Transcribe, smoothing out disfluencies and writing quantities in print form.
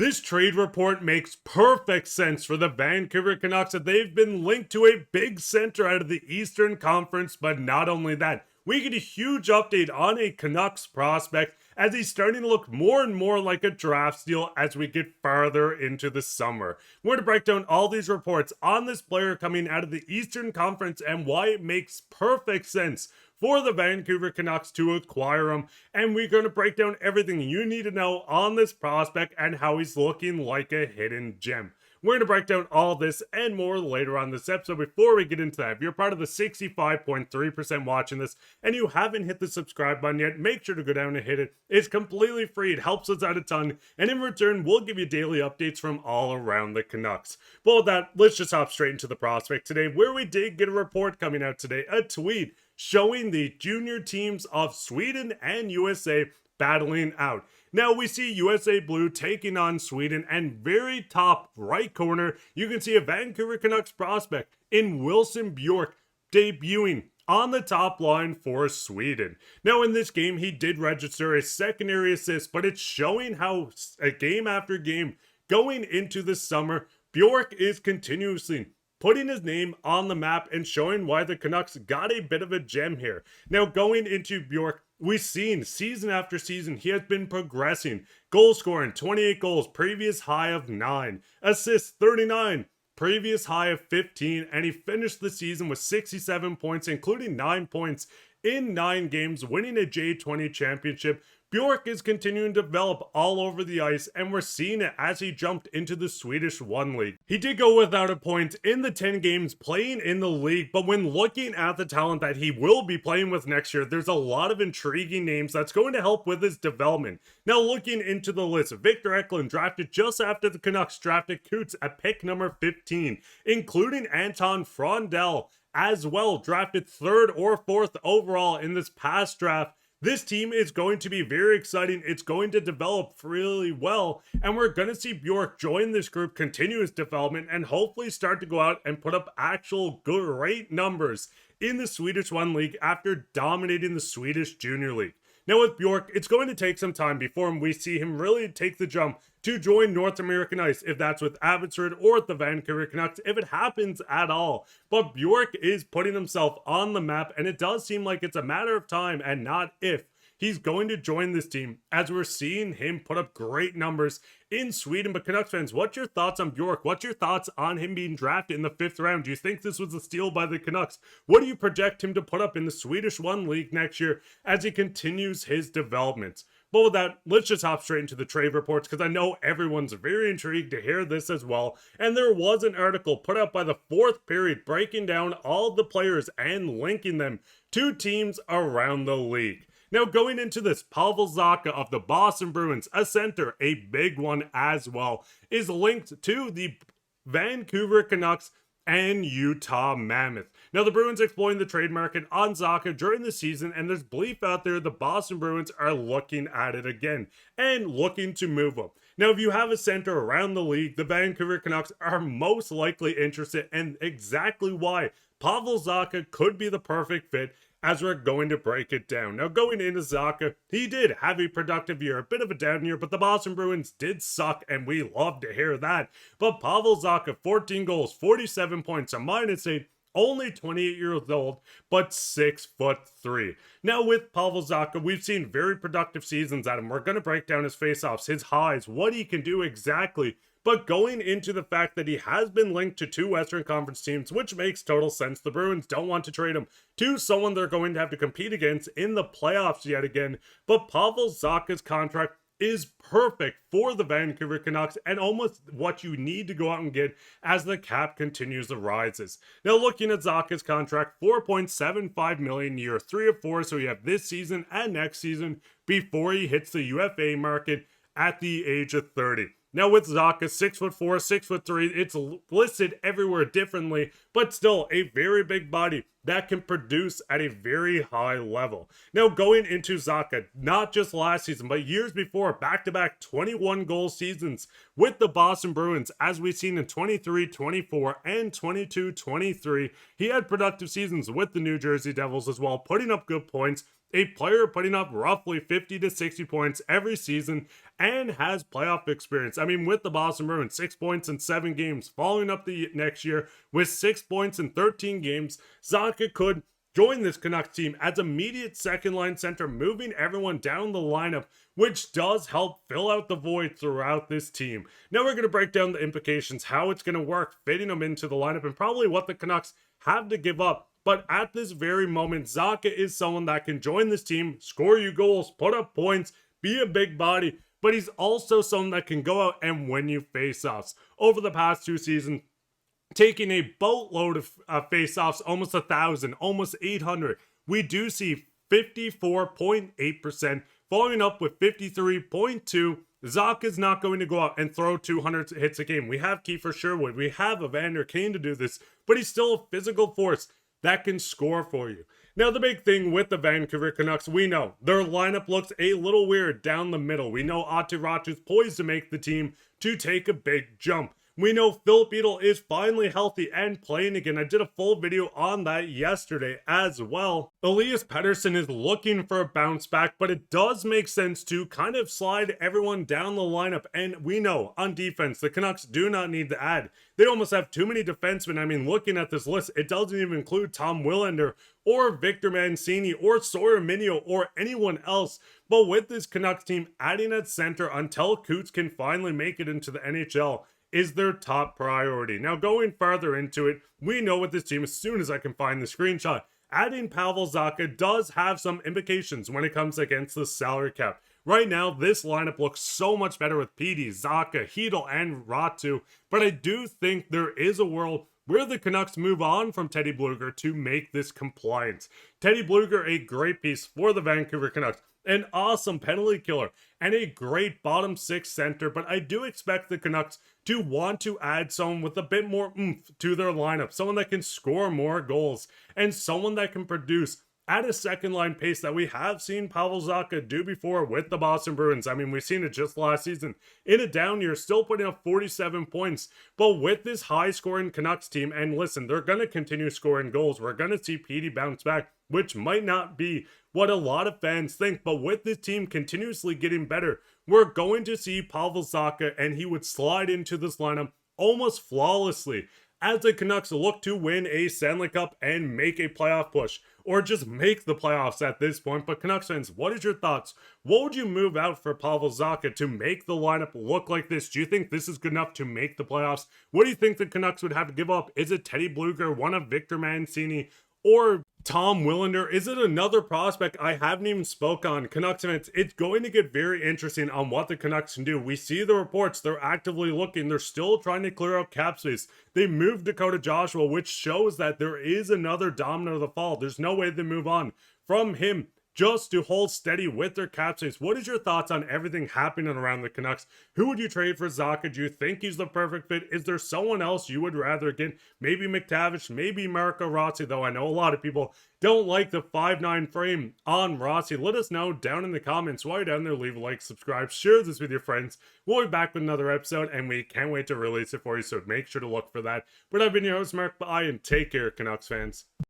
This trade report makes perfect sense for the Vancouver Canucks, that they've been linked to a big center out of the Eastern Conference, but not only that, we get a huge update on a Canucks prospect as he's starting to look more and more like a draft steal as we get farther into the summer. We're going to break down all these reports on this player coming out of the Eastern Conference and why it makes perfect sense for the Vancouver Canucks to acquire him, and we're going to break down everything you need to know on this prospect and how he's looking like a hidden gem. We're going to break down all this and more later on this episode. Before we get into that, if you're part of the 65.3% watching this and you haven't hit the subscribe button yet, make sure to go down and hit it. It's completely free. It helps us out a ton. And in return, we'll give you daily updates from all around the Canucks. But with that, let's just hop straight into the prospect today, where we did get a report coming out today, a tweet showing the junior teams of Sweden and USA battling out. Now we see USA Blue taking on Sweden, and very top right corner, you can see a Vancouver Canucks prospect in Wilson Bjorck debuting on the top line for Sweden. Now in this game, he did register a secondary assist, but it's showing how game after game going into the summer, Bjorck is continuously putting his name on the map and showing why the Canucks got a bit of a gem here. Now going into Bjorck, we've seen season after season he has been progressing. Goal scoring, 28 goals, previous high of 9. Assists, 39, previous high of 15. And he finished the season with 67 points, including 9 points in 9 games, winning a J20 championship. Bjorck is continuing to develop all over the ice, and we're seeing it as he jumped into the Swedish 1 League. He did go without a point in the 10 games playing in the league, but when looking at the talent that he will be playing with next year, there's a lot of intriguing names that's going to help with his development. Now looking into the list, Victor Eklund drafted just after the Canucks drafted Coots at pick number 15, including Anton Frondell as well, drafted 3rd or 4th overall in this past draft. This team is going to be very exciting. It's going to develop really well, and we're going to see Bjorck join this group, continue his development, and hopefully start to go out and put up actual great numbers in the Swedish 1 League after dominating the Swedish Junior League. Now with Bjorck, it's going to take some time before we see him really take the jump to join North American ice, if that's with Abbotsford or with the Vancouver Canucks, if it happens at all. But Bjorck is putting himself on the map, and it does seem like it's a matter of time and not if he's going to join this team, as we're seeing him put up great numbers in Sweden. But Canucks fans, what's your thoughts on Bjorck? What's your thoughts on him being drafted in the 5th round? Do you think this was a steal by the Canucks? What do you project him to put up in the Swedish 1 League next year as he continues his development? But with that, let's just hop straight into the trade reports, because I know everyone's very intrigued to hear this as well. And there was an article put out by the 4th period breaking down all the players and linking them to teams around the league. Now going into this, Pavel Zacha of the Boston Bruins, a center, a big one as well, is linked to the Vancouver Canucks and Utah Mammoth. Now the Bruins exploring the trade market on Zacha during the season, and there's belief out there the Boston Bruins are looking at it again and looking to move him. Now if you have a center around the league, the Vancouver Canucks are most likely interested, and exactly why Pavel Zacha could be the perfect fit, as we're going to break it down. Now going into Zacha, he did have a productive year, a bit of a down year, but the Boston Bruins did suck, and we love to hear that. But Pavel Zacha, 14 goals, 47 points, a -8, only 28 years old, but 6'3". Now with Pavel Zacha, we've seen very productive seasons at him. We're going to break down his faceoffs, his highs, what he can do exactly. But going into the fact that he has been linked to 2 Western Conference teams, which makes total sense. The Bruins don't want to trade him to someone they're going to have to compete against in the playoffs yet again. But Pavel Zacha's contract is perfect for the Vancouver Canucks, and almost what you need to go out and get as the cap continues to rises. Now looking at Zacha's contract, $4.75 million year 3 of 4, so you have this season and next season before he hits the UFA market at the age of 30. Now with Zacha, 6'4", 6'3", it's listed everywhere differently, but still a very big body that can produce at a very high level. Now going into Zacha, not just last season, but years before, back-to-back 21-goal seasons with the Boston Bruins, as we've seen in 23-24 and 22-23. He had productive seasons with the New Jersey Devils as well, putting up good points. a player putting up roughly 50 to 60 points every season and has playoff experience. I mean, with the Boston Bruins, 6 points in 7 games, following up the next year with 6 points in 13 games, Zacha could join this Canucks team as immediate second line center, moving everyone down the lineup, which does help fill out the void throughout this team. Now we're going to break down the implications, how it's going to work, fitting them into the lineup, and probably what the Canucks have to give up. But at this very moment, Zacha is someone that can join this team, score you goals, put up points, be a big body, but he's also someone that can go out and win you faceoffs. Over the past 2 seasons, taking a boatload of faceoffs, almost 1,000, almost 800. We do see 54.8%, following up with 53.2. Zacha's not going to go out and throw 200 hits a game. We have Kiefer Sherwood, we have Evander Kane to do this, but he's still a physical force that can score for you. Now, the big thing with the Vancouver Canucks, we know their lineup looks a little weird down the middle. We know Aatu Räty's poised to make the team to take a big jump. We know Filip Hronek is finally healthy and playing again. I did a full video on that yesterday as well. Elias Pettersson is looking for a bounce back, but it does make sense to kind of slide everyone down the lineup. And we know on defense, the Canucks do not need to add. They almost have too many defensemen. I mean, looking at this list, it doesn't even include Tom Willander or Victor Mancini or Sawyer Minio or anyone else. But with this Canucks team, adding at center until Coots can finally make it into the NHL is their top priority. Now, going further into it, we know with this team, as soon as I can find the screenshot, adding Pavel Zacha does have some implications when it comes against the salary cap. Right now, this lineup looks so much better with PD, Zacha, Hedl, and Räty, but I do think there is a world where the Canucks move on from Teddy Blueger to make this compliant. Teddy Blueger, a great piece for the Vancouver Canucks, an awesome penalty killer, and a great bottom 6 center, but I do expect the Canucks to want to add someone with a bit more oomph to their lineup, someone that can score more goals, and someone that can produce at a second line pace that we have seen Pavel Zacha do before with the Boston Bruins. I mean, we've seen it just last season. In a down year, still putting up 47 points. But with this high-scoring Canucks team, and listen, they're going to continue scoring goals. We're going to see PD bounce back, which might not be what a lot of fans think. But with this team continuously getting better, we're going to see Pavel Zacha, and he would slide into this lineup almost flawlessly as the Canucks look to win a Stanley Cup and make a playoff push, or just make the playoffs at this point. But Canucks fans, what is your thoughts? What would you move out for Pavel Zacha to make the lineup look like this? Do you think this is good enough to make the playoffs? What do you think the Canucks would have to give up? Is it Teddy Blueger, one of Victor Mancini, or Tom Willander? Is it another prospect I haven't even spoke on? Canucks fans, it's going to get very interesting on what the Canucks can do. We see the reports, they're actively looking, they're still trying to clear out cap space. They moved Dakota Joshua, which shows that there is another domino of the fall. There's no way they move on from him just to hold steady with their cap space. What is your thoughts on everything happening around the Canucks? Who would you trade for Zacha? Do you think he's the perfect fit? Is there someone else you would rather get? Maybe McTavish, maybe Marco Rossi, though I know a lot of people don't like the 5'9" frame on Rossi. Let us know down in the comments. While you're down there, leave a like, subscribe, share this with your friends. We'll be back with another episode, and we can't wait to release it for you, so make sure to look for that. But I've been your host, Mark, bye, and take care, Canucks fans.